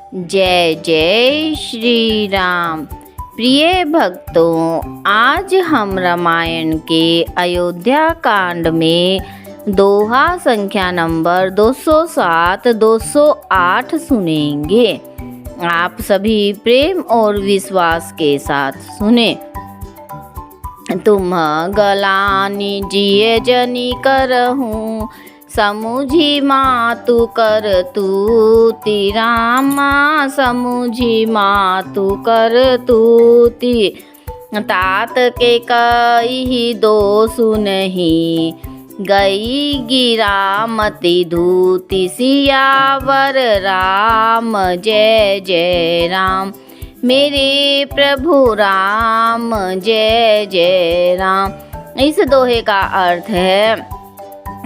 जय जय श्री राम। प्रिय भक्तों, आज हम रामायण के अयोध्या कांड में दोहा संख्या नंबर 207 208 सुनेंगे। आप सभी प्रेम और विश्वास के साथ सुने। तुम गलानी जिय जनी करहूँ, समुझी मातु कर तूति। रामा समुझी मातु कर तूति। तात के कही दोषु नहीं, गई गिरा मति धूति। सियावर राम जय जय राम, मेरे प्रभु राम जय जय राम। इस दोहे का अर्थ है,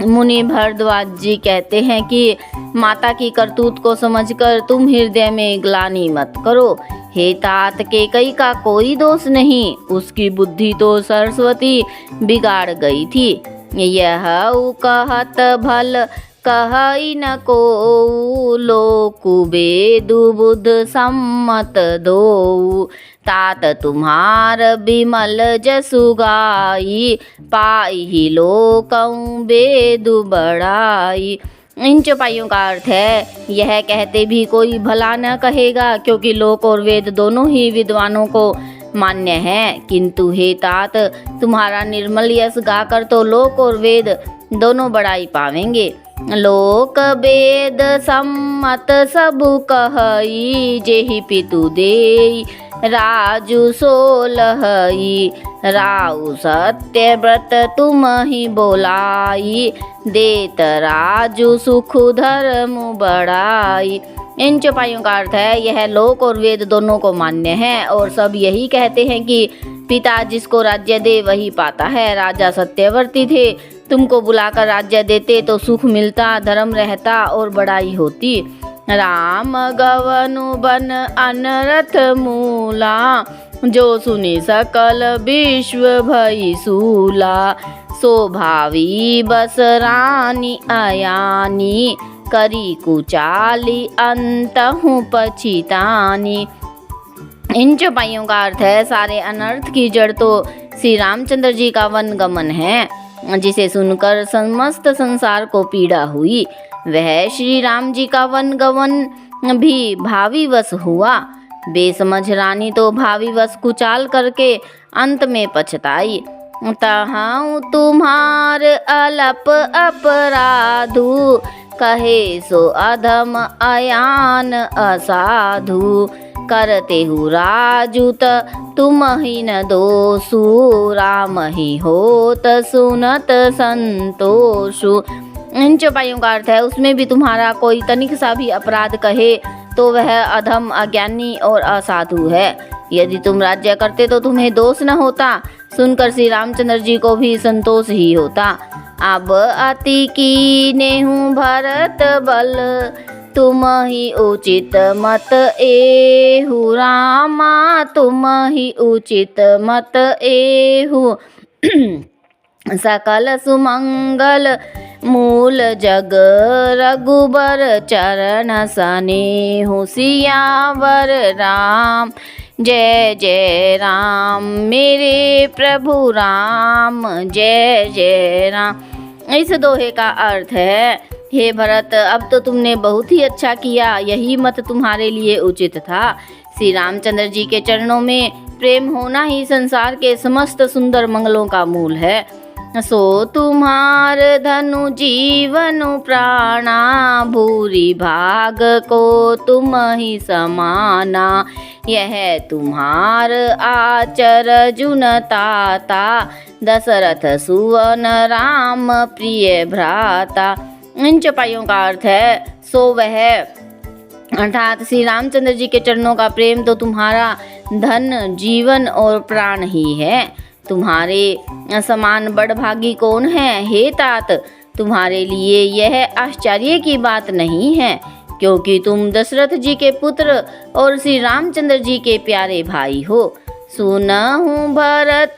मुनि भरद्वाज जी कहते हैं कि माता की करतूत को समझकर तुम हृदय में ग्लानि मत करो। हे तात, कैकेयी का कोई दोष नहीं, उसकी बुद्धि तो सरस्वती बिगाड़ गई थी। यह कहत भल कहई न को, लोकु बेदु बुध सम्मत दो। तात तुम्हार बिमल जसु गाई, पाई लोकं बेदु बड़ाई। इन चौपाइयों का अर्थ है, यह कहते भी कोई भला न कहेगा, क्योंकि लोक और वेद दोनों ही विद्वानों को मान्य है। किंतु हे तात, तुम्हारा निर्मल यश गाकर तो लोक और वेद दोनों बड़ाई पावेंगे। लोक वेद सम्मत सबु कहई, जेहि पितु देई राजु सोलहई। राउ सत्य व्रत तुम ही बोलाई, देत राजु सुख धर्म बड़ाई। इन चौपाइयों का अर्थ है, यह लोक और वेद दोनों को मान्य है और सब यही कहते हैं कि पिता जिसको राज्य दे वही पाता है। राजा सत्यवर्ती थे, तुमको बुलाकर राज्य देते तो सुख मिलता, धर्म रहता और बड़ाई होती। राम गवनु बन अनरथ मूला, जो सुनी सकल विश्व भई सूला। शोभावी बस रानी अयानी, करी कुचाली अंतहु पछितानी। इन चौपाइयों का अर्थ है, सारे अनर्थ की जड़ तो श्री रामचंद्र जी का वन गमन है, जिसे सुनकर समस्त संसार को पीड़ा हुई। वह श्री राम जी का वन गमन भी भावी वश हुआ। बेसमझ रानी तो भावी वश कुचाल करके अंत में पछताई। तहां तुम्हार अलप अपराधु, कहे सो अधम अयान असाधु। करते हु राजुत तुम ही न दोषु, राम ही होत सुनत संतोषु। इन चौपाइयों का अर्थ है, उसमें भी तुम्हारा कोई तनिक सा भी अपराध कहे तो वह अधम, अज्ञानी और असाधु है। यदि तुम राज्य करते तो तुम्हें दोष न होता, सुनकर श्री रामचंद्र जी को भी संतोष ही होता। अब अति कीनेहु भरत बल, तुम ही उचित मत एहु। रामा तुम ही उचित मत एहु। सकल सुमंगल मूल जग, रघुबर चरण सनेहु। सियावर राम जय जय राम, मेरे प्रभु राम जय जय राम। इस दोहे का अर्थ है, हे भरत, अब तो तुमने बहुत ही अच्छा किया, यही मत तुम्हारे लिए उचित था। श्री रामचंद्र जी के चरणों में प्रेम होना ही संसार के समस्त सुंदर मंगलों का मूल है। सो तुम्हार धनु जीवनु प्राणा, भूरी भाग को तुम ही समाना। यह तुम्हार आचर जुन ताता, दशरथ सुवन राम प्रिय भ्राता। इन चौपाइयों का अर्थ है, सो वह अर्थात श्री रामचंद्र जी के चरणों का प्रेम तो तुम्हारा धन, जीवन और प्राण ही है। तुम्हारे समान बड़भागी कौन है? हे तात, तुम्हारे लिए यह आश्चर्य की बात नहीं है, क्योंकि तुम दशरथ जी के पुत्र और श्री रामचंद्र जी के प्यारे भाई हो। सुनहु भरत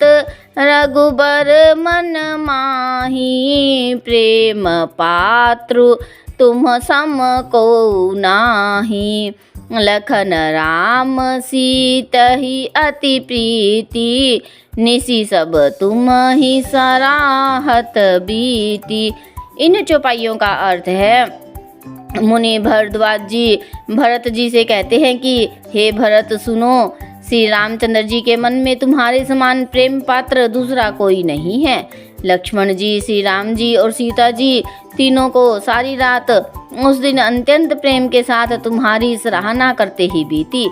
रघुबर मन माही, प्रेम पात्रु तुम सम को नाही। लखन राम सीतहि अति प्रीति, निसि सब तुम ही सराहत बीती। इन चौपाइयों का अर्थ है, मुनि भरद्वाज जी भरत जी से कहते हैं कि हे भरत सुनो, श्री रामचंद्र जी के मन में तुम्हारे समान प्रेम पात्र दूसरा कोई नहीं है। लक्ष्मण जी, श्री राम जी और सीता जी तीनों को सारी रात उस दिन अत्यंत प्रेम के साथ तुम्हारी सराहना करते ही बीती।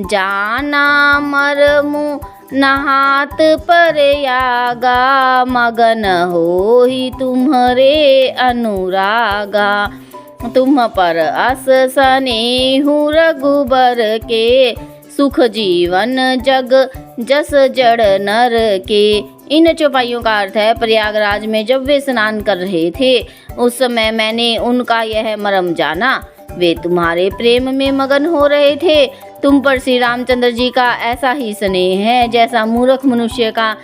जाना मरमु नहात पर यागा, मगन हो ही तुम्हारे अनुरागा। तुम पर अस स्नेहु रघुबर के, सुख जीवन जग जस जड़ नर के। इन चौपाइयों का अर्थ है, प्रयागराज में जब वे स्नान कर रहे थे उस समय मैंने उनका यह मर्म जाना। वे तुम्हारे प्रेम में मगन हो रहे थे। तुम पर श्री रामचंद्र जी का ऐसा ही स्नेह है जैसा मूर्ख मनुष्य का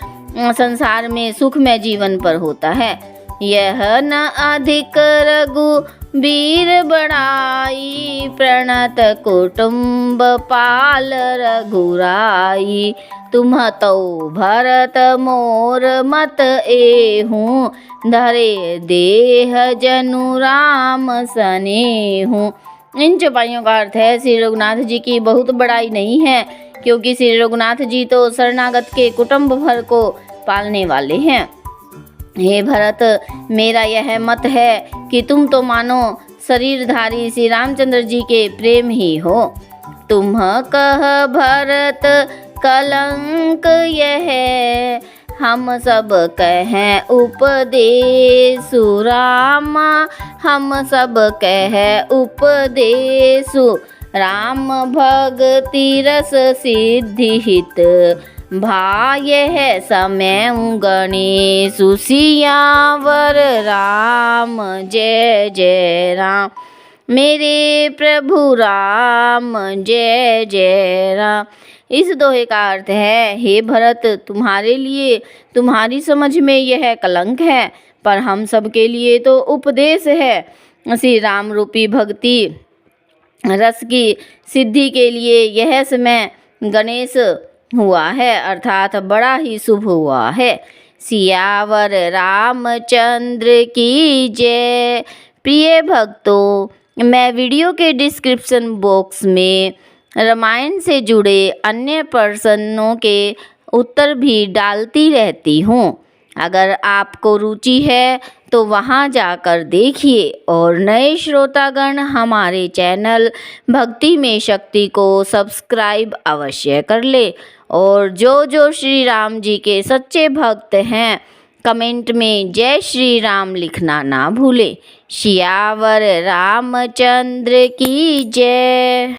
संसार में सुखमय जीवन पर होता है। यह न अधिक रघुबीर बड़ाई, प्रणत कुटुंब पाल रघुराई। तुम तो भरत मोर मत एहूँ, धरे देह जनु राम सनेहूँ। इन चौपाइयों का अर्थ है, श्री रघुनाथ जी की बहुत बड़ाई नहीं है, क्योंकि श्री रघुनाथ जी तो शरणागत के कुटुंब भर को पालने वाले हैं। हे भरत, मेरा यह मत है कि तुम तो मानो शरीरधारी श्री रामचंद्र जी के प्रेम ही हो। तुम कह भरत कलंक यह, हम सब कहें उपदेशु रामा, हम सब कह उपदेशु। राम भगति रस सिद्धि हित, भाय है समय गणेशु। सियावर राम जय जय राम, मेरे प्रभु राम जय जय राम। इस दोहे का अर्थ है, हे भरत, तुम्हारे लिए तुम्हारी समझ में यह कलंक है, पर हम सब के लिए तो उपदेश है। श्री राम रूपी भक्ति रस की सिद्धि के लिए यह समय गणेश हुआ है, अर्थात बड़ा ही शुभ हुआ है। सियावर रामचंद्र की जय। प्रिय भक्तों, मैं वीडियो के डिस्क्रिप्शन बॉक्स में रामायण से जुड़े अन्य प्रश्नों के उत्तर भी डालती रहती हूँ। अगर आपको रुचि है तो वहाँ जाकर देखिए, और नए श्रोतागण हमारे चैनल भक्ति में शक्ति को सब्सक्राइब अवश्य कर ले। और जो श्री राम जी के सच्चे भक्त हैं, कमेंट में जय श्री राम लिखना ना भूले। सियावर रामचंद्र की जय।